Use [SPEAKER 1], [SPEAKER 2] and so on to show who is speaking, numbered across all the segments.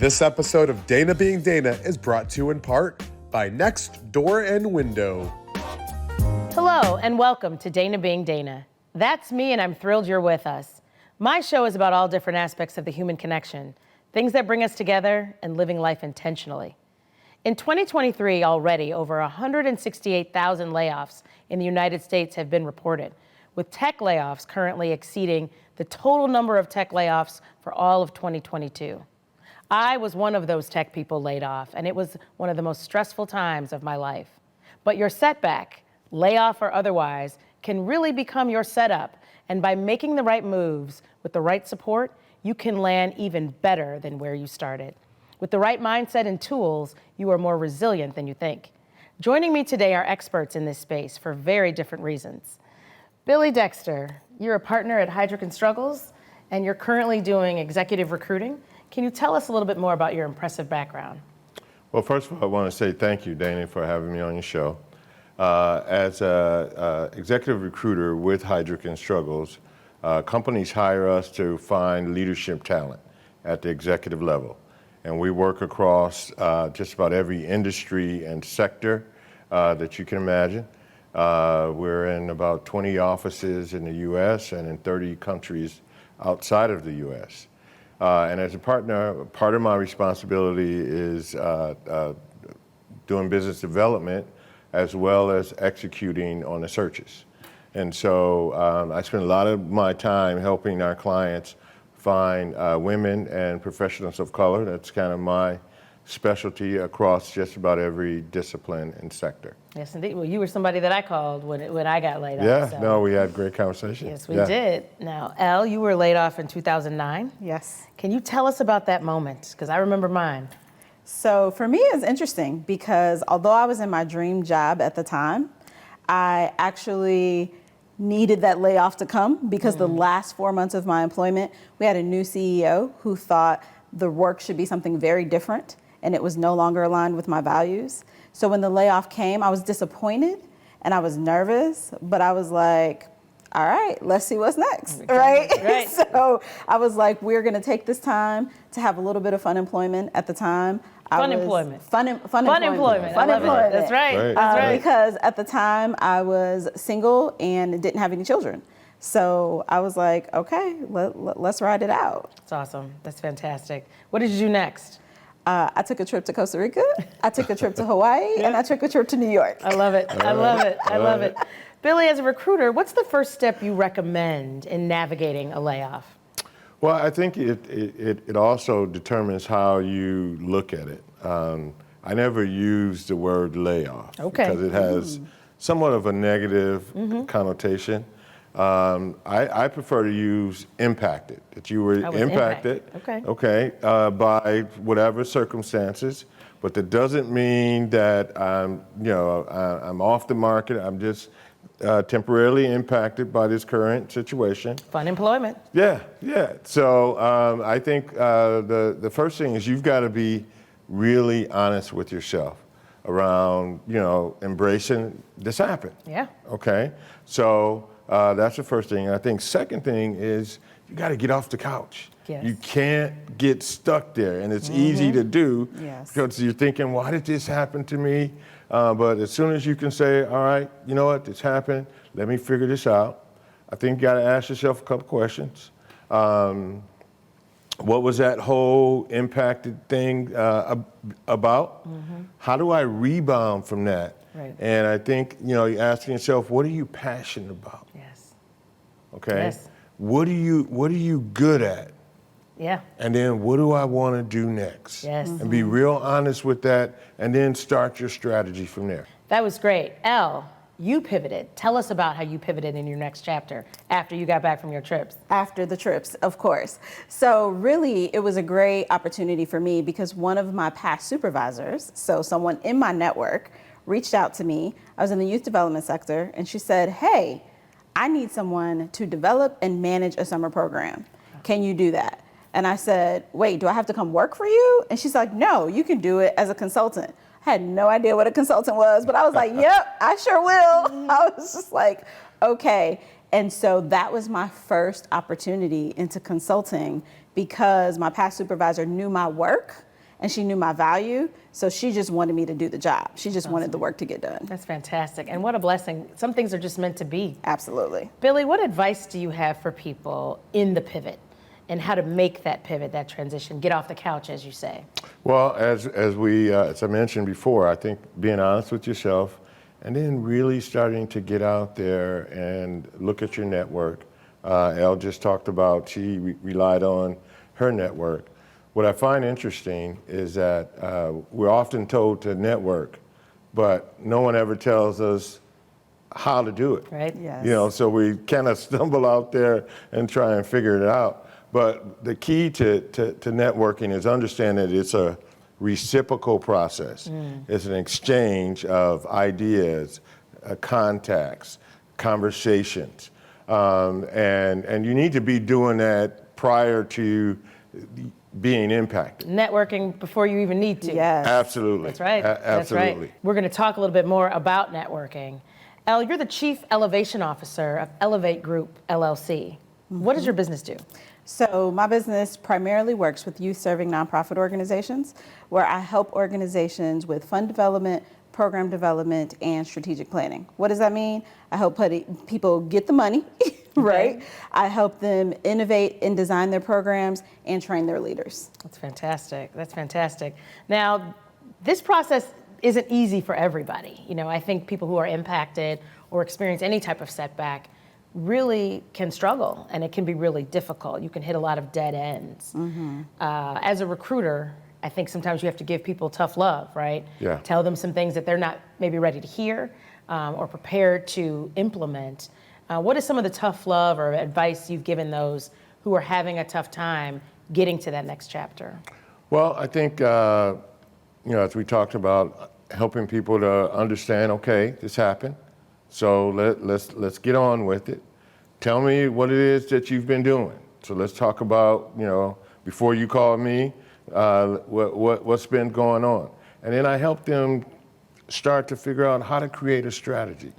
[SPEAKER 1] This episode of Dana Being Dana is brought to you in part by Next Door and Window.
[SPEAKER 2] Hello and welcome to Dana Being Dana. That's me and I'm thrilled you're with us. My show is about all different aspects of the human connection, things that bring us together and living life intentionally. In 2023 already, over 168,000 layoffs in the United States have been reported, with tech layoffs currently exceeding the total number of tech layoffs for all of 2022. I was one of those tech people laid off, and it was one of the most stressful times of my life. But your setback, layoff or otherwise, can really become your setup, and by making the right moves with the right support, you can land even better than where you started. With the right mindset and tools, you are more resilient than you think. Joining me today are experts in this space for very different reasons. Billy Dexter, you're a partner at Heidrick & Struggles, and you're currently doing executive recruiting. Can you tell us a little bit more about your impressive background?
[SPEAKER 3] Well, first of all, I want to say thank you, Dana, for having me on your show. As an executive recruiter with Heidrick & Struggles, companies hire us to find leadership talent at the executive level. And we work across just about every industry and sector that you can imagine. We're in about 20 offices in the U.S. and in 30 countries outside of the U.S. And as a partner, part of my responsibility is doing business development as well as executing on the searches. And so I spend a lot of my time helping our clients find women and professionals of color. That's kind of my specialty across just about every discipline and sector.
[SPEAKER 2] Yes, indeed. Well, you were somebody that I called when I got laid off.
[SPEAKER 3] Yeah,
[SPEAKER 2] so.
[SPEAKER 3] no, we had great conversations.
[SPEAKER 2] Yes, we did. Now, Elle, you were laid off in 2009.
[SPEAKER 4] Yes.
[SPEAKER 2] Can you tell us about that moment? Because I remember mine.
[SPEAKER 4] So for me, it's interesting because although I was in my dream job at the time, I actually needed that layoff to come because the last 4 months of my employment, we had a new CEO who thought the work should be something very different and it was no longer aligned with my values. So when the layoff came, I was disappointed and I was nervous, but I was like, all right, let's see what's next, right? So I was like, we're gonna take this time to have a little bit of fun employment at the time.
[SPEAKER 2] Fun employment.
[SPEAKER 4] Fun employment.
[SPEAKER 2] I love it. That's right. That's right.
[SPEAKER 4] Because at the time I was single and didn't have any children. So I was like, okay, let's ride it out.
[SPEAKER 2] That's awesome. That's fantastic. What did you do next?
[SPEAKER 4] I took a trip to Costa Rica, I took a trip to Hawaii, and I took a trip to New York.
[SPEAKER 2] I love it. I love it. I love it. Billy, as a recruiter, what's the first step you recommend in navigating a layoff?
[SPEAKER 3] Well, I think it also determines how you look at it. I never use the word layoff because it has somewhat of a negative connotation. I prefer to use impacted, that you were impacted by whatever circumstances, but that doesn't mean that I'm off the market. I'm just temporarily impacted by this current situation.
[SPEAKER 2] Fun employment.
[SPEAKER 3] Yeah. So I think the first thing is you've got to be really honest with yourself around, embracing this happened.
[SPEAKER 2] Yeah.
[SPEAKER 3] Okay. So that's the first thing. And I think second thing is you got to get off the couch.
[SPEAKER 2] Yes.
[SPEAKER 3] You can't get stuck there, and it's easy to do because you're thinking, why did this happen to me? But as soon as you can say, all right, you know what, this happened, let me figure this out. I think you got to ask yourself a couple questions. What was that whole impacted thing about? How do I rebound from that?
[SPEAKER 2] Right.
[SPEAKER 3] And I think, you're asking yourself, what are you passionate about?
[SPEAKER 2] Yes.
[SPEAKER 3] Okay.
[SPEAKER 2] Yes.
[SPEAKER 3] What are you good at?
[SPEAKER 2] Yeah.
[SPEAKER 3] And then what do I want to do next?
[SPEAKER 2] Yes.
[SPEAKER 3] And be real honest with that, and then start your strategy from there.
[SPEAKER 2] That was great. Elle, you pivoted. Tell us about how you pivoted in your next chapter after you got back from your trips.
[SPEAKER 4] After the trips, of course. So really, it was a great opportunity for me because one of my past supervisors, so someone in my network, reached out to me. I was in the youth development sector, and she said, hey, I need someone to develop and manage a summer program. Can you do that? And I said, wait, do I have to come work for you? And she's like, no, you can do it as a consultant. I had no idea what a consultant was, but I was like, yep, I sure will. I was just like, okay. And so that was my first opportunity into consulting because my past supervisor knew my work and she knew my value. So she just wanted me to do the job. She just wanted the work to get done.
[SPEAKER 2] That's fantastic. And what a blessing. Some things are just meant to be.
[SPEAKER 4] Absolutely.
[SPEAKER 2] Billy, what advice do you have for people in the pivot and how to make that pivot, that transition, get off the couch, as you say?
[SPEAKER 3] Well, as I mentioned before, I think being honest with yourself and then really starting to get out there and look at your network. Elle just talked about she relied on her network. What I find interesting is that we're often told to network, but no one ever tells us how to do it.
[SPEAKER 2] Right.
[SPEAKER 4] Yes.
[SPEAKER 3] You know, so we kind of stumble out there and try and figure it out. But the key to networking is understand that it's a reciprocal process. It's an exchange of ideas, contacts, conversations. And you need to be doing that prior to being impacted.
[SPEAKER 2] Networking before you even need to.
[SPEAKER 4] Yes.
[SPEAKER 3] Absolutely.
[SPEAKER 2] That's right. That's
[SPEAKER 3] Absolutely.
[SPEAKER 2] right. We're going to talk a little bit more about networking. Elle, you're the Chief Elevation Officer of Elevate Group, LLC. What does your business do?
[SPEAKER 4] So my business primarily works with youth-serving nonprofit organizations, where I help organizations with fund development, program development, and strategic planning. What does that mean? I help people get the money, right?
[SPEAKER 2] Okay.
[SPEAKER 4] I help them innovate and design their programs and train their leaders.
[SPEAKER 2] That's fantastic. That's fantastic. Now, this process isn't easy for everybody. You know, I think people who are impacted or experience any type of setback really can struggle, and it can be really difficult. You can hit a lot of dead ends. As a recruiter, I think sometimes you have to give people tough love, right?
[SPEAKER 3] Yeah.
[SPEAKER 2] Tell them some things that they're not maybe ready to hear or prepared to implement. What is some of the tough love or advice you've given those who are having a tough time getting to that next chapter?
[SPEAKER 3] Well, I think, as we talked about, helping people to understand, okay, this happened, so let's get on with it. Tell me what it is that you've been doing. So let's talk about, before you call me, what's been going on. And then I help them start to figure out how to create a strategy.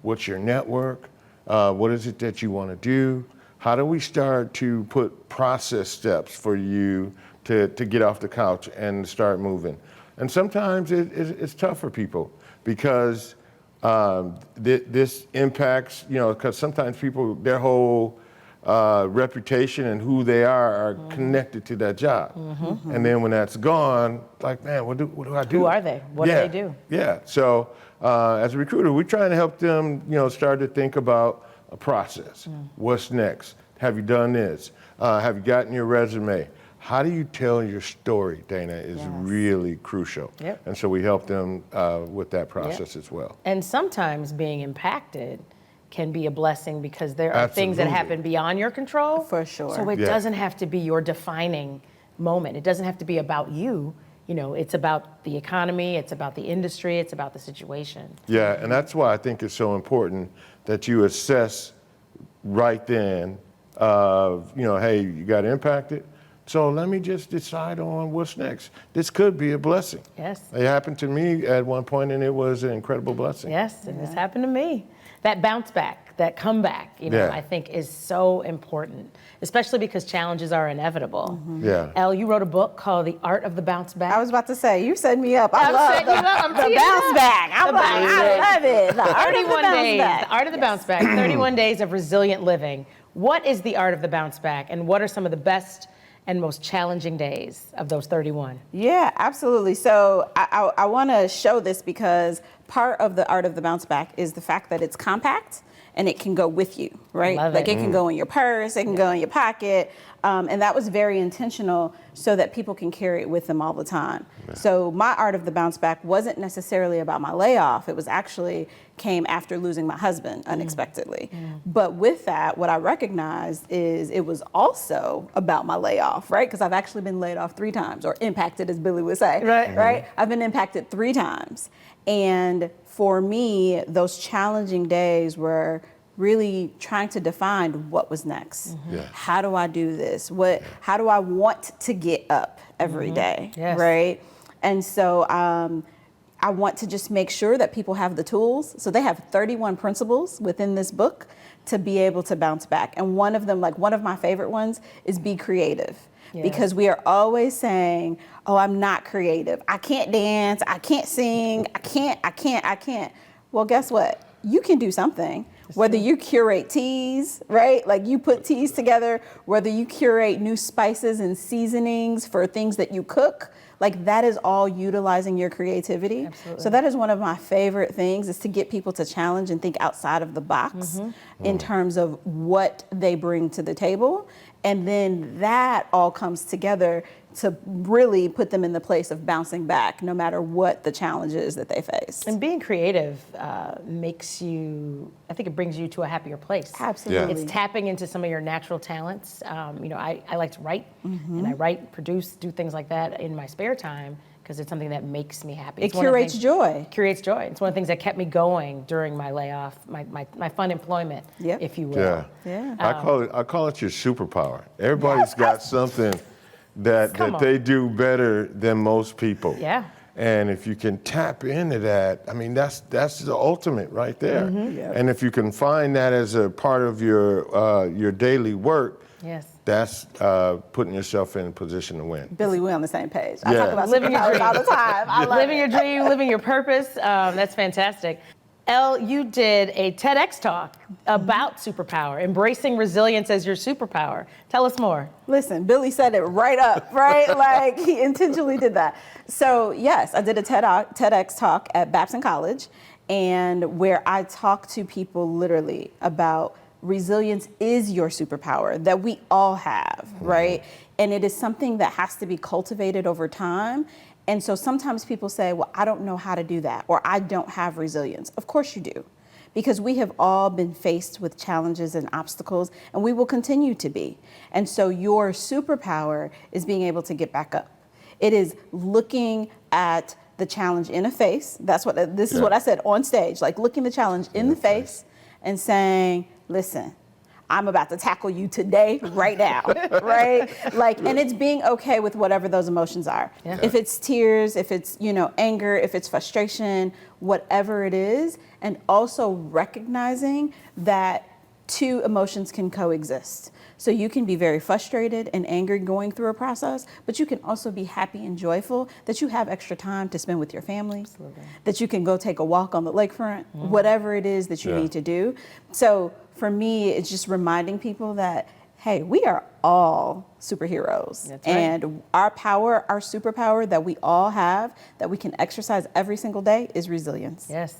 [SPEAKER 3] What's your network? What is it that you want to do? How do we start to put process steps for you to get off the couch and start moving? And sometimes it's tough for people because this impacts, because sometimes people, their whole reputation and who they are connected to that job. And then when that's gone, like, man, what do I do?
[SPEAKER 2] Who are they? What do they do?
[SPEAKER 3] Yeah. So as a recruiter, we're trying to help them, start to think about a process. What's next? Have you done this? Have you gotten your resume? How do you tell your story, Dana, is really crucial.
[SPEAKER 2] Yep.
[SPEAKER 3] And so we help them with that process as well.
[SPEAKER 2] And sometimes being impacted can be a blessing because there are things that happen beyond your control.
[SPEAKER 4] For sure.
[SPEAKER 2] So it doesn't have to be your defining moment. It doesn't have to be about you. It's about the economy, it's about the industry, it's about the situation.
[SPEAKER 3] Yeah, and that's why I think it's so important that you assess right then of, hey, you got impacted. So let me just decide on what's next. This could be a blessing.
[SPEAKER 2] Yes.
[SPEAKER 3] It happened to me at one point, and it was an incredible blessing.
[SPEAKER 2] Yes, and this happened to me. That bounce back, that comeback, I think is so important, especially because challenges are inevitable.
[SPEAKER 3] Yeah.
[SPEAKER 2] Elle, you wrote a book called The Art of the Bounce Back.
[SPEAKER 4] I was about to say, you set me up. I
[SPEAKER 2] I'm
[SPEAKER 4] love
[SPEAKER 2] setting you up. I'm
[SPEAKER 4] the
[SPEAKER 2] teeing
[SPEAKER 4] bounce
[SPEAKER 2] you up.
[SPEAKER 4] back. I'm
[SPEAKER 2] The
[SPEAKER 4] like,
[SPEAKER 2] bounce
[SPEAKER 4] I
[SPEAKER 2] back.
[SPEAKER 4] love it. The art of the
[SPEAKER 2] 31
[SPEAKER 4] bounce
[SPEAKER 2] days,
[SPEAKER 4] back.
[SPEAKER 2] the art of the bounce back, 31 days of resilient living. What is the art of the bounce back, and what are some of the best and most challenging days of those 31?
[SPEAKER 4] Yeah, absolutely. So I want to show this because part of the art of the bounce back is the fact that it's compact and it can go with you, right?
[SPEAKER 2] Love
[SPEAKER 4] Like
[SPEAKER 2] it.
[SPEAKER 4] it can go in your purse, it can go in your pocket. And that was very intentional so that people can carry it with them all the time. So my art of the bounce back wasn't necessarily about my layoff. It was actually came after losing my husband unexpectedly. But with that, what I recognized is it was also about my layoff, right? Because I've actually been laid off 3 times, or impacted, as Billy would say, right? I've been impacted 3 times. And for me, those challenging days were really trying to define what was next. How do I do this? How do I want to get up every day, right? And so I want to just make sure that people have the tools. So they have 31 principles within this book to be able to bounce back. And one of them, like one of my favorite ones, is be creative. because we are always saying, oh, I'm not creative. I can't dance. I can't sing. I can't. Well, guess what? You can do something. Whether you curate teas, right? Like you put teas together, whether you curate new spices and seasonings for things that you cook, like that is all utilizing your creativity.
[SPEAKER 2] Absolutely.
[SPEAKER 4] So that is one of my favorite things, is to get people to challenge and think outside of the box in terms of what they bring to the table. And then that all comes together to really put them in the place of bouncing back no matter what the challenge is that they face.
[SPEAKER 2] And being creative makes you, I think it brings you to a happier place.
[SPEAKER 4] Absolutely.
[SPEAKER 2] It's tapping into some of your natural talents. I like to write, and I write, produce, do things like that in my spare time because it's something that makes me happy.
[SPEAKER 4] It curates joy.
[SPEAKER 2] Curates joy. It's one of the things that kept me going during my layoff, my fun employment, if you will.
[SPEAKER 4] Yeah.
[SPEAKER 3] I call it your superpower. Everybody's got something that they do better than most people.
[SPEAKER 2] Yeah.
[SPEAKER 3] And if you can tap into that, I mean, that's the ultimate right there. And if you can find that as a part of your daily work, that's putting yourself in a position to win.
[SPEAKER 4] Billy, we're on the same page. I
[SPEAKER 3] Yeah.
[SPEAKER 4] talk about
[SPEAKER 2] Living your
[SPEAKER 4] superpowers
[SPEAKER 2] dream.
[SPEAKER 4] all the time. I love
[SPEAKER 2] Living your dream, living your purpose. That's fantastic. Elle, you did a TEDx talk about superpower, embracing resilience as your superpower. Tell us more.
[SPEAKER 4] Listen, Billy set it right up, right? Like he intentionally did that. So yes, I did a TEDx talk at Babson College, and where I talk to people literally about resilience is your superpower that we all have, right? And it is something that has to be cultivated over time. And so sometimes people say, well, I don't know how to do that, or I don't have resilience. Of course you do, because we have all been faced with challenges and obstacles, and we will continue to be. And so your superpower is being able to get back up. It is looking at the challenge in the face. This is what I said on stage, like looking the challenge in the face and saying, listen, I'm about to tackle you today, right now, right? Like, and it's being okay with whatever those emotions are. If it's tears, if it's, anger, if it's frustration, whatever it is, and also recognizing that two emotions can coexist. So you can be very frustrated and angry going through a process, but you can also be happy and joyful that you have extra time to spend with your family, that you can go take a walk on the lakefront, whatever it is that you need to do. So for me, it's just reminding people that, hey, we are all superheroes.
[SPEAKER 2] That's right.
[SPEAKER 4] And our power, our superpower that we all have, that we can exercise every single day, is resilience.
[SPEAKER 2] Yes.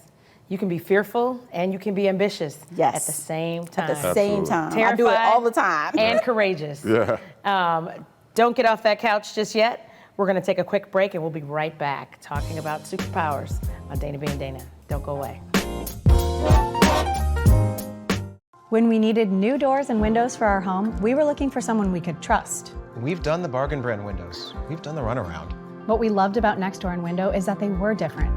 [SPEAKER 2] You can be fearful and you can be ambitious at the same time.
[SPEAKER 4] At the same time.
[SPEAKER 2] Terrified
[SPEAKER 4] I do it all the time.
[SPEAKER 2] And courageous. Don't get off that couch just yet. We're going to take a quick break and we'll be right back talking about superpowers on Dana Being Dana. Don't go away.
[SPEAKER 5] When we needed new doors and windows for our home, we were looking for someone we could trust.
[SPEAKER 6] We've done the bargain brand windows. We've done the runaround.
[SPEAKER 5] What we loved about Next Door and Window is that they were different.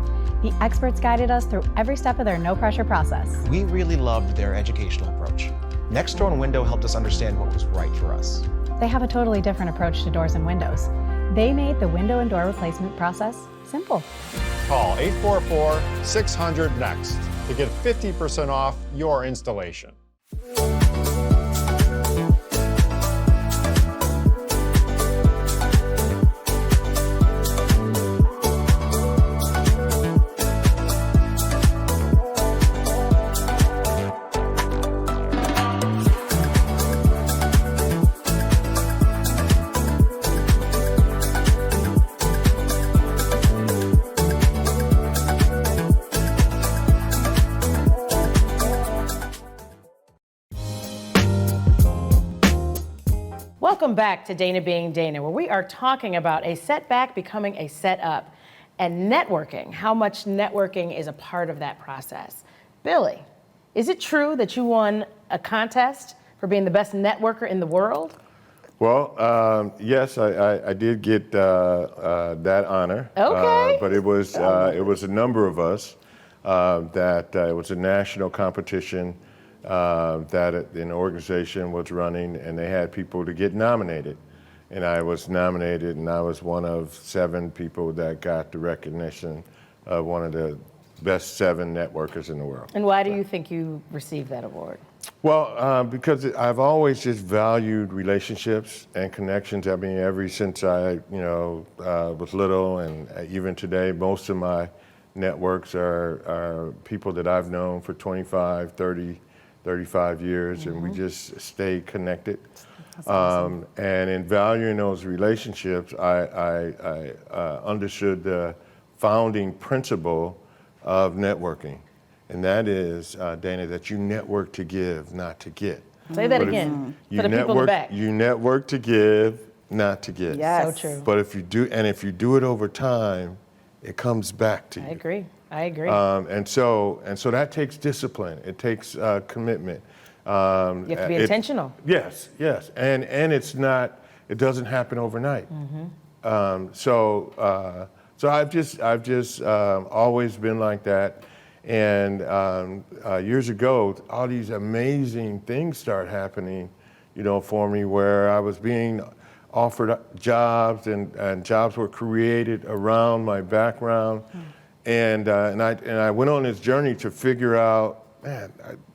[SPEAKER 5] The experts guided us through every step of their no-pressure process.
[SPEAKER 6] We really loved their educational approach. Next Door and Window helped us understand what was right for us.
[SPEAKER 5] They have a totally different approach to doors and windows. They made the window and door replacement process simple.
[SPEAKER 7] Call 844-600-NEXT to get 50% off your installation.
[SPEAKER 2] Welcome back to Dana Being Dana, where we are talking about a setback becoming a setup and networking, how much networking is a part of that process. Billy, is it true that you won a contest for being the best networker in the world?
[SPEAKER 3] Well, yes, I did get that honor.
[SPEAKER 2] Okay.
[SPEAKER 3] But it was a number of us it was a national competition that an organization was running, and they had people to get nominated. And I was nominated, and I was one of 7 people that got the recognition of one of the best 7 networkers in the world.
[SPEAKER 2] And why do you think you received that award?
[SPEAKER 3] Well, because I've always just valued relationships and connections. I mean, ever since I, was little, and even today, most of my networks are people that I've known for 25, 30, 35 years, and we just stay connected.
[SPEAKER 4] Awesome.
[SPEAKER 3] And in valuing those relationships, I understood the founding principle of networking. And that is, Dana, that you network to give, not to get.
[SPEAKER 2] Say that
[SPEAKER 3] But
[SPEAKER 2] again
[SPEAKER 3] you
[SPEAKER 2] for the people in the back.
[SPEAKER 3] You network to give, not to get.
[SPEAKER 4] Yes.
[SPEAKER 2] So true.
[SPEAKER 3] But if you do it over time, it comes back to you.
[SPEAKER 2] I agree.
[SPEAKER 3] And so that takes discipline. It takes commitment.
[SPEAKER 2] You have to be intentional.
[SPEAKER 3] Yes, and it's not. It doesn't happen overnight. So I've just always been like that. And years ago, all these amazing things started happening, for me, where I was being offered jobs, and jobs were created around my background. And I went on this journey to figure out, man,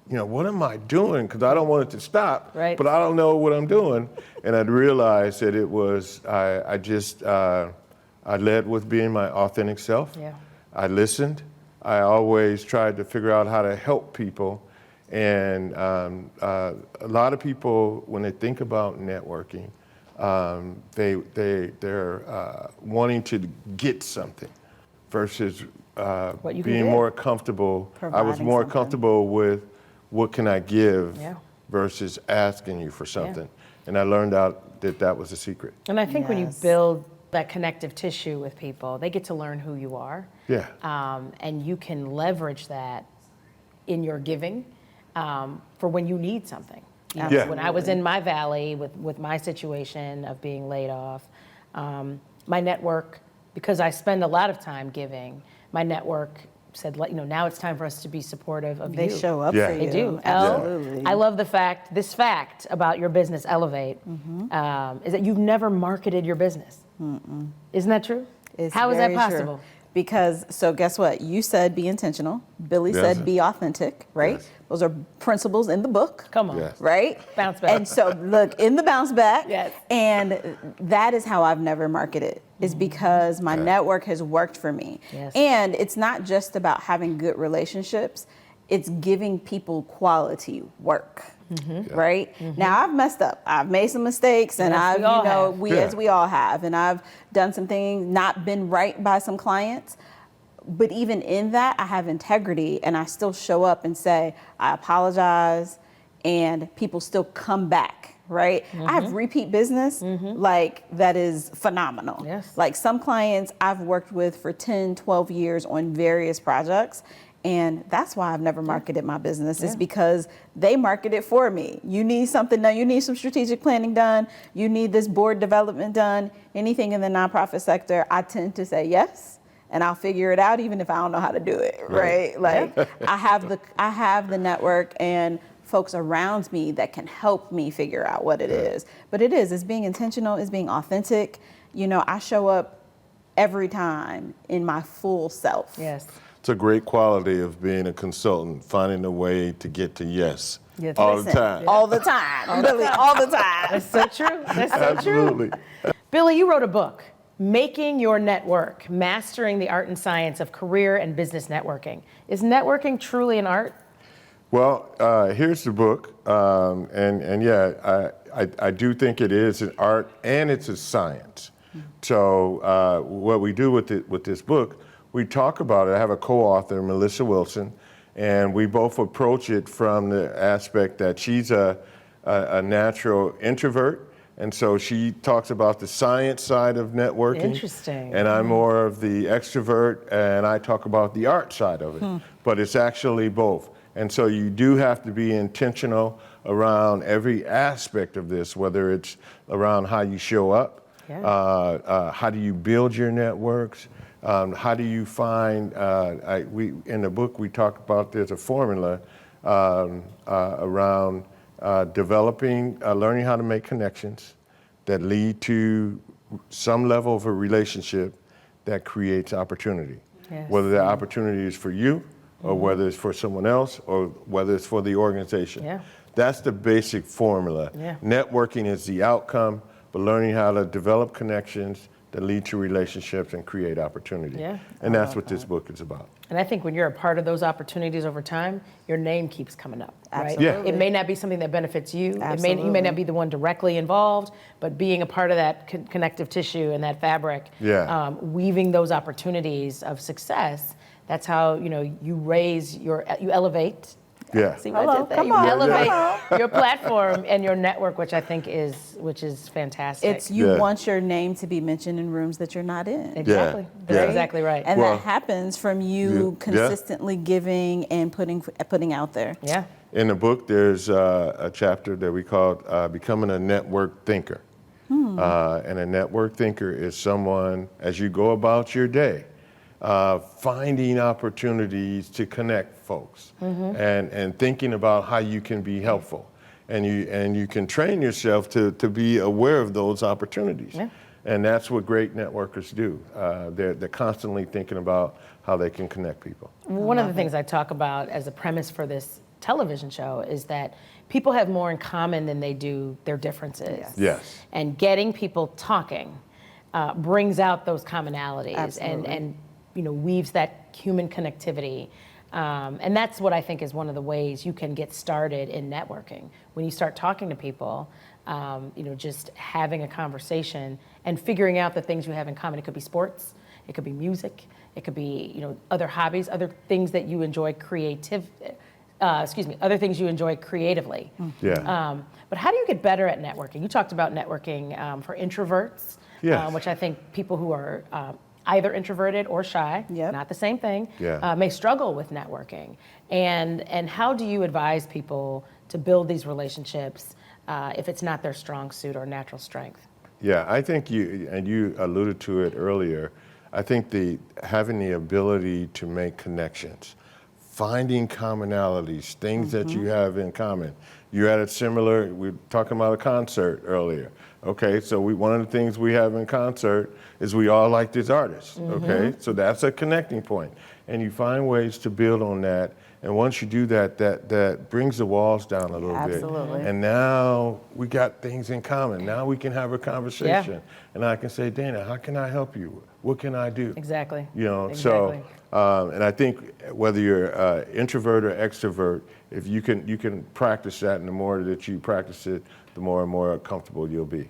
[SPEAKER 3] what am I doing? Because I don't want it to stop,
[SPEAKER 2] Right.
[SPEAKER 3] but I don't know what I'm doing. And I'd realized that it was, I led with being my authentic self.
[SPEAKER 2] Yeah.
[SPEAKER 3] I listened. I always tried to figure out how to help people. And a lot of people, when they think about networking, they're wanting to get something versus
[SPEAKER 2] What you can
[SPEAKER 3] being
[SPEAKER 2] give.
[SPEAKER 3] more comfortable. I was
[SPEAKER 4] Providing
[SPEAKER 3] more
[SPEAKER 4] something.
[SPEAKER 3] comfortable with what can I give
[SPEAKER 2] Yeah.
[SPEAKER 3] versus asking you for something. And I learned out that was the secret.
[SPEAKER 2] And I think when you
[SPEAKER 4] Yes.
[SPEAKER 2] build that connective tissue with people, they get to learn who you are.
[SPEAKER 3] Yeah.
[SPEAKER 2] And you can leverage that in your giving for when you need something.
[SPEAKER 3] Yeah.
[SPEAKER 2] When I was in my valley with my situation of being laid off, my network, because I spend a lot of time giving, my network said, now it's time for us to be supportive of
[SPEAKER 4] They
[SPEAKER 2] you.
[SPEAKER 4] show up
[SPEAKER 3] Yeah.
[SPEAKER 4] for you.
[SPEAKER 2] They do.
[SPEAKER 4] Absolutely.
[SPEAKER 2] I love this fact about your business, Elevate, is that you've never marketed your business. Isn't that true?
[SPEAKER 4] It's
[SPEAKER 2] How is that
[SPEAKER 4] very
[SPEAKER 2] possible?
[SPEAKER 4] true. Because, so guess what? You said be intentional. Billy
[SPEAKER 3] Yes.
[SPEAKER 4] said be authentic, right?
[SPEAKER 3] Yes.
[SPEAKER 4] Those are principles in the book.
[SPEAKER 2] Come on.
[SPEAKER 3] Yes.
[SPEAKER 4] Right?
[SPEAKER 2] Bounce back.
[SPEAKER 4] And so, look, in the bounce back.
[SPEAKER 2] Yes.
[SPEAKER 4] And that is how I've never marketed, is because my network has worked for me.
[SPEAKER 2] Yes.
[SPEAKER 4] And it's not just about having good relationships, it's giving people quality work. Right? Now I've messed up. I've made some mistakes, and
[SPEAKER 2] Yes,
[SPEAKER 4] I've,
[SPEAKER 2] we all have.
[SPEAKER 4] as we all have, and I've done some things, not been right by some clients. But even in that, I have integrity, and I still show up and say, I apologize, and people still come back, right? I have repeat business, like, that is phenomenal.
[SPEAKER 2] Yes.
[SPEAKER 4] Like, some clients I've worked with for 10, 12 years on various projects, and that's why I've never marketed my business, is because they market it for me. You need something done, you need some strategic planning done, you need this board development done, anything in the nonprofit sector, I tend to say yes. And I'll figure it out even if I don't know how to do it, right? Like, I have the network and folks around me that can help me figure out what it is. But it's being intentional, it's being authentic. I show up every time in my full self.
[SPEAKER 2] Yes.
[SPEAKER 3] It's a great quality of being a consultant, finding a way to get to yes,
[SPEAKER 2] Yes.
[SPEAKER 3] all
[SPEAKER 4] Listen,
[SPEAKER 3] the time.
[SPEAKER 4] all the time, really, all the time.
[SPEAKER 2] That's so true. That's so
[SPEAKER 3] Absolutely.
[SPEAKER 2] true. Billy, you wrote a book, Making Your Network, Mastering the Art and Science of Career and Business Networking. Is networking truly an art?
[SPEAKER 3] Well, here's the book, and yeah, I do think it is an art and it's a science. So what we do with this book, we talk about it. I have a co-author, Melissa Wilson, and we both approach it from the aspect that she's a natural introvert, and so she talks about the science side of networking.
[SPEAKER 2] Interesting.
[SPEAKER 3] And I'm more of the extrovert, and I talk about the art side of it. But it's actually both. And so you do have to be intentional around every aspect of this, whether it's around how you show up, how do you build your networks, how do you find, in the book we talk about, there's a formula around developing, learning how to make connections that lead to some level of a relationship that creates opportunity.
[SPEAKER 2] Yes.
[SPEAKER 3] Whether that opportunity is for you, or whether it's for someone else, or whether it's for the organization.
[SPEAKER 2] Yeah.
[SPEAKER 3] That's the basic formula.
[SPEAKER 2] Yeah.
[SPEAKER 3] Networking is the outcome, but learning how to develop connections that lead to relationships and create opportunity.
[SPEAKER 2] Yeah.
[SPEAKER 3] And that's what this book is about.
[SPEAKER 2] And I think when you're a part of those opportunities over time, your name keeps coming up, right?
[SPEAKER 4] Absolutely.
[SPEAKER 2] It may not be something that benefits you. You may
[SPEAKER 4] Absolutely.
[SPEAKER 2] not be the one directly involved, but being a part of that connective tissue and that fabric, weaving those opportunities of success, that's how, you elevate.
[SPEAKER 3] Yeah.
[SPEAKER 2] See what I
[SPEAKER 4] Hello,
[SPEAKER 2] did there?
[SPEAKER 4] come
[SPEAKER 2] You
[SPEAKER 4] on,
[SPEAKER 2] elevate your platform and your network, which I think is fantastic.
[SPEAKER 4] It's you
[SPEAKER 3] Yeah.
[SPEAKER 4] want your name to be mentioned in rooms that you're not in.
[SPEAKER 2] Exactly.
[SPEAKER 3] Yeah.
[SPEAKER 2] That's
[SPEAKER 3] Yeah.
[SPEAKER 2] exactly right.
[SPEAKER 4] And
[SPEAKER 3] Well,
[SPEAKER 4] that happens from you
[SPEAKER 3] yeah.
[SPEAKER 4] consistently giving and putting out there.
[SPEAKER 2] Yeah.
[SPEAKER 3] In the book, there's a chapter that we call Becoming a Network Thinker. And a network thinker is someone, as you go about your day, finding opportunities to connect folks and thinking about how you can be helpful. And you can train yourself to be aware of those opportunities.
[SPEAKER 2] Yeah.
[SPEAKER 3] And that's what great networkers do. They're constantly thinking about how they can connect people.
[SPEAKER 2] One of the things I talk about as a premise for this television show is that people have more in common than they do their differences.
[SPEAKER 3] Yes.
[SPEAKER 2] And getting people talking brings out those commonalities
[SPEAKER 4] Absolutely.
[SPEAKER 2] and weaves that human connectivity. And that's what I think is one of the ways you can get started in networking. When you start talking to people, just having a conversation and figuring out the things you have in common. It could be sports, it could be music, it could be other hobbies, other things that you enjoy other things you enjoy creatively.
[SPEAKER 3] Yeah.
[SPEAKER 2] But how do you get better at networking? You talked about networking for introverts,
[SPEAKER 3] Yes.
[SPEAKER 2] which I think people who are either introverted or shy,
[SPEAKER 4] Yep.
[SPEAKER 2] not the same thing,
[SPEAKER 3] Yeah.
[SPEAKER 2] may struggle with networking. And how do you advise people to build these relationships if it's not their strong suit or natural strength?
[SPEAKER 3] Yeah, I think you alluded to it earlier. I think having the ability to make connections, finding commonalities, things that you have in common. You had we were talking about a concert earlier. Okay, so one of the things we have in concert is we all like this artist. Okay, so that's a connecting point. And you find ways to build on that. And once you do that, that brings the walls down a little
[SPEAKER 4] Absolutely.
[SPEAKER 3] bit. And now we got things in common. Now we can have a conversation. And I can say, Dana, how can I help you? What can I do?
[SPEAKER 2] Exactly.
[SPEAKER 3] So, and I think whether you're introvert or extrovert, if you can practice that, and the more that you practice it, the more and more comfortable you'll be.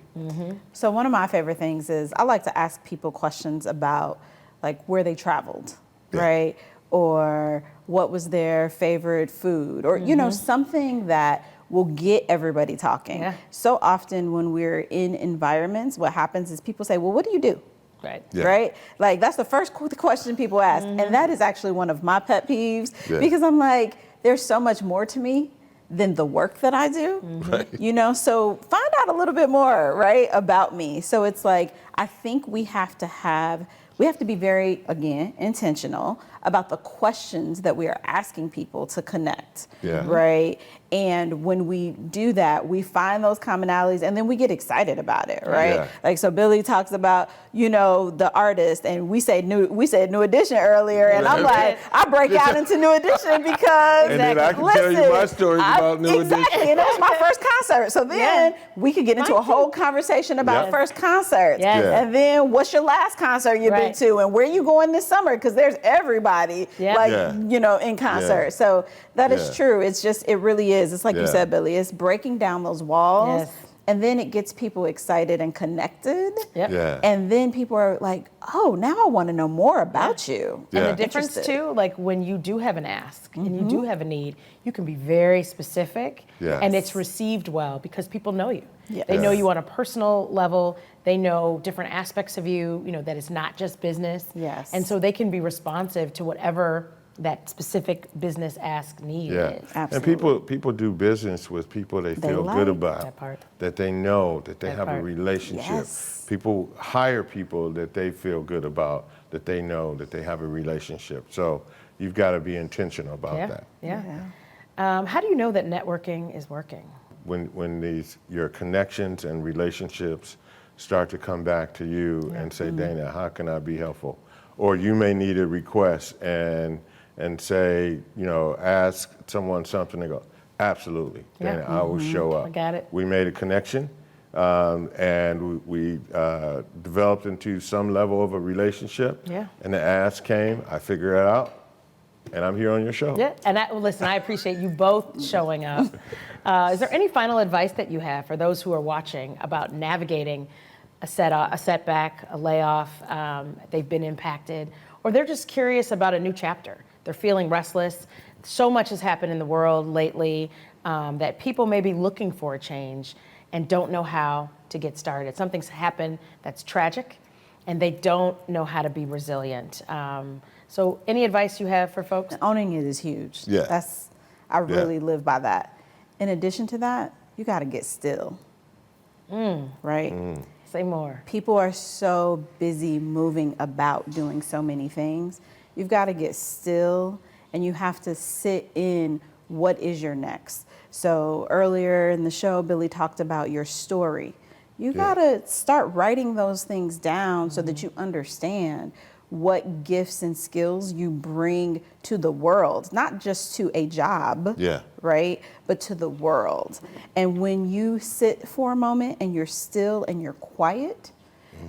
[SPEAKER 4] So one of my favorite things is I like to ask people questions about like where they traveled, right? Or what was their favorite food, or something that will get everybody talking.
[SPEAKER 2] Yeah.
[SPEAKER 4] So often when we're in environments, what happens is people say, well, what do you do?
[SPEAKER 2] Right.
[SPEAKER 3] Yeah.
[SPEAKER 4] Right? Like that's the first question people ask. And that is actually one of my pet peeves because I'm like, there's so much more to me than the work that I do.
[SPEAKER 3] Right.
[SPEAKER 4] So find out a little bit more, right, about me. So it's like, I think we have to be very, again, intentional about the questions that we are asking people to connect, right? And when we do that, we find those commonalities and then we get excited about it, right?
[SPEAKER 3] Yeah.
[SPEAKER 4] Like, so Billy talks about, the artist, and we said New Edition earlier, and I'm like, I break out into New Edition because
[SPEAKER 3] And then I can tell you my stories about New Edition.
[SPEAKER 4] Exactly, and it was my first concert. So then we could get into a whole conversation about first concerts.
[SPEAKER 2] Yes.
[SPEAKER 3] Yeah.
[SPEAKER 4] And then what's your last concert you've been to, and where you going this summer? Because there's everybody, in concert.
[SPEAKER 3] Yeah.
[SPEAKER 4] So that is true. It's just, it really is. It's like you said, Billy, it's breaking down those walls.
[SPEAKER 2] Yes.
[SPEAKER 4] And then it gets people excited and connected.
[SPEAKER 2] Yep.
[SPEAKER 3] Yeah.
[SPEAKER 4] And then people are like, oh, now I want to know more about you.
[SPEAKER 3] Yeah.
[SPEAKER 2] And the difference too, like when you do have an ask and you do have a need, you can be very specific
[SPEAKER 3] Yes.
[SPEAKER 2] and it's received well because people know you.
[SPEAKER 4] Yes.
[SPEAKER 2] They know you on a personal level. They know different aspects of you, that it's not just business.
[SPEAKER 4] Yes.
[SPEAKER 2] And so they can be responsive to whatever that specific business ask need is.
[SPEAKER 4] Absolutely.
[SPEAKER 3] And people do business with people they feel
[SPEAKER 4] like.
[SPEAKER 3] good about,
[SPEAKER 2] That part.
[SPEAKER 3] that they know, that they
[SPEAKER 2] That
[SPEAKER 3] have a
[SPEAKER 2] part.
[SPEAKER 3] relationship.
[SPEAKER 4] Yes.
[SPEAKER 3] People hire people that they feel good about, that they know, that they have a relationship. So you've got to be intentional about that.
[SPEAKER 2] Yeah. How do you know that networking is working?
[SPEAKER 3] When your connections and relationships start to come back to you and say, Dana, how can I be helpful? Or you may need a request and say, ask someone something and go, Absolutely.
[SPEAKER 2] Yeah.
[SPEAKER 3] Dana, I will show up.
[SPEAKER 2] I got it.
[SPEAKER 3] We made a connection, and we developed into some level of a relationship.
[SPEAKER 2] Yeah.
[SPEAKER 3] And the ask came, I figured it out, and I'm here on your show.
[SPEAKER 2] Yeah, and listen, I appreciate you both showing up. Is there any final advice that you have for those who are watching about navigating a setback, a layoff, they've been impacted, or they're just curious about a new chapter? They're feeling restless. So much has happened in the world lately that people may be looking for a change and don't know how to get started. Something's happened that's tragic, and they don't know how to be resilient. So any advice you have for folks?
[SPEAKER 4] Owning it is huge.
[SPEAKER 3] Yeah.
[SPEAKER 4] I really live by that. In addition to that, you got to get still. Right?
[SPEAKER 2] Say more.
[SPEAKER 4] People are so busy moving about, doing so many things. You've got to get still, and you have to sit in what is your next. So earlier in the show, Billy talked about your story. You got to start writing those things down so that you understand what gifts and skills you bring to the world, not just to a job, right, but to the world. And when you sit for a moment and you're still and you're quiet,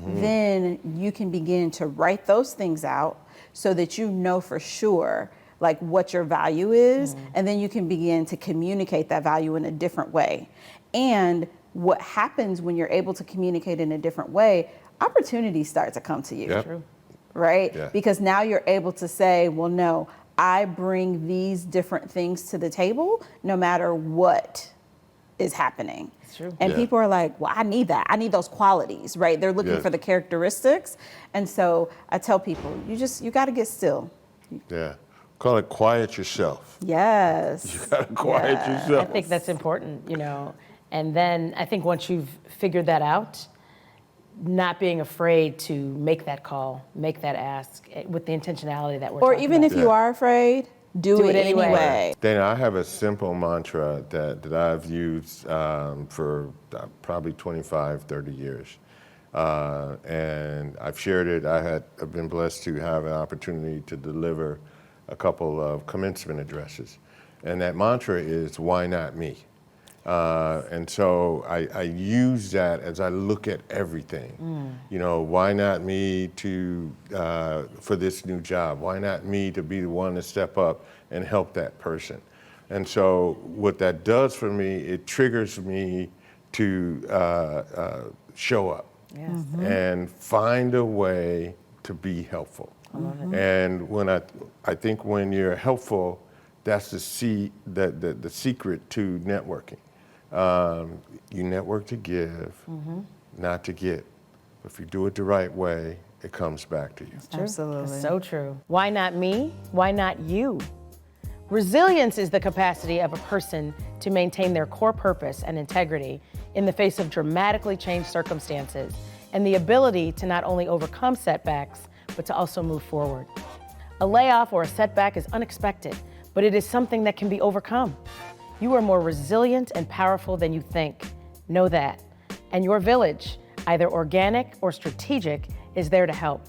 [SPEAKER 4] then you can begin to write those things out so that you know for sure like what your value is, and then you can begin to communicate that value in a different way. And what happens when you're able to communicate in a different way, opportunities start to come to you.
[SPEAKER 2] True.
[SPEAKER 4] Right?
[SPEAKER 3] Yeah.
[SPEAKER 4] Because now you're able to say, well, no, I bring these different things to the table no matter what is happening.
[SPEAKER 2] It's true.
[SPEAKER 4] And people are like, well, I need that. I need those qualities, right? They're looking for the characteristics. And so I tell people, you got to get still.
[SPEAKER 3] Yeah. Call it quiet yourself.
[SPEAKER 4] Yes.
[SPEAKER 3] You got to quiet
[SPEAKER 2] I
[SPEAKER 3] yourself.
[SPEAKER 2] think that's important, And then I think once you've figured that out, not being afraid to make that call, make that ask with the intentionality that we're
[SPEAKER 4] Or
[SPEAKER 2] talking
[SPEAKER 4] even
[SPEAKER 2] about.
[SPEAKER 4] if you are afraid, do it
[SPEAKER 2] anyway.
[SPEAKER 4] anyway.
[SPEAKER 3] Dana, I have a simple mantra that I've used for probably 25, 30 years. And I've shared it. I've been blessed to have an opportunity to deliver a couple of commencement addresses. And that mantra is, why not me? And so I use that as I look at everything. Why not me for this new job? Why not me to be the one to step up and help that person? And so what that does for me, it triggers me to show up and find a way to be helpful. And I think when you're helpful, that's the secret to networking. You network to give, not to get. If you do it the right way, it comes back to you.
[SPEAKER 2] It's true.
[SPEAKER 4] Absolutely.
[SPEAKER 2] It's so true. Why not me? Why not you? Resilience is the capacity of a person to maintain their core purpose and integrity in the face of dramatically changed circumstances, and the ability to not only overcome setbacks, but to also move forward. A layoff or a setback is unexpected, but it is something that can be overcome. You are more resilient and powerful than you think. Know that. And your village, either organic or strategic, is there to help.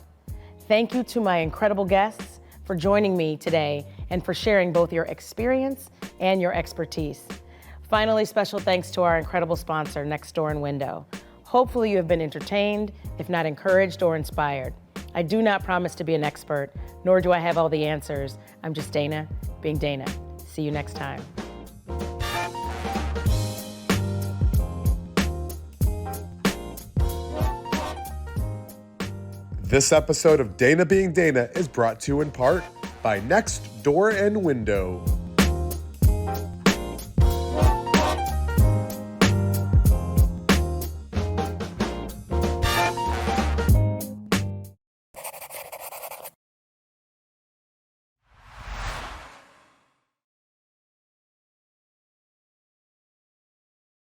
[SPEAKER 2] Thank you to my incredible guests for joining me today and for sharing both your experience and your expertise. Finally, special thanks to our incredible sponsor, Next Door and Window. Hopefully you have been entertained, if not encouraged or inspired. I do not promise to be an expert, nor do I have all the answers. I'm just Dana, being Dana. See you next time.
[SPEAKER 1] This episode of Dana Being Dana is brought to you in part by Next Door and Window.